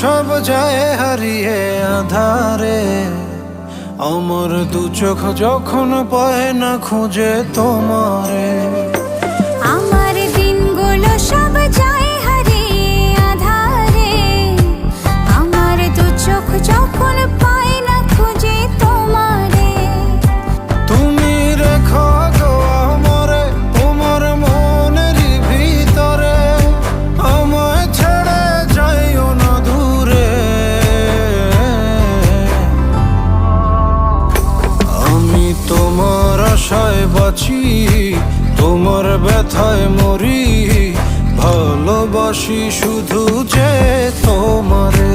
সব যায় হারিয়ে আধারে, আমার দু চোখ যখন পায় না খুঁজে তোমারে। আমার দিনগুলো সব যায় হারিয়ে আধারে, আমার দু চোখ যখন পায় না খুঁজে তোমারে। তুমি রেখো গো আমারে তোমার মনের ভিতরে, আমায় ছেড়ে যাইও না দূরে। আমি তোমার আশায় বাঁচি, তোমার ব্যথায় মরি, ভালোবাসি শুধু যে তোমারে।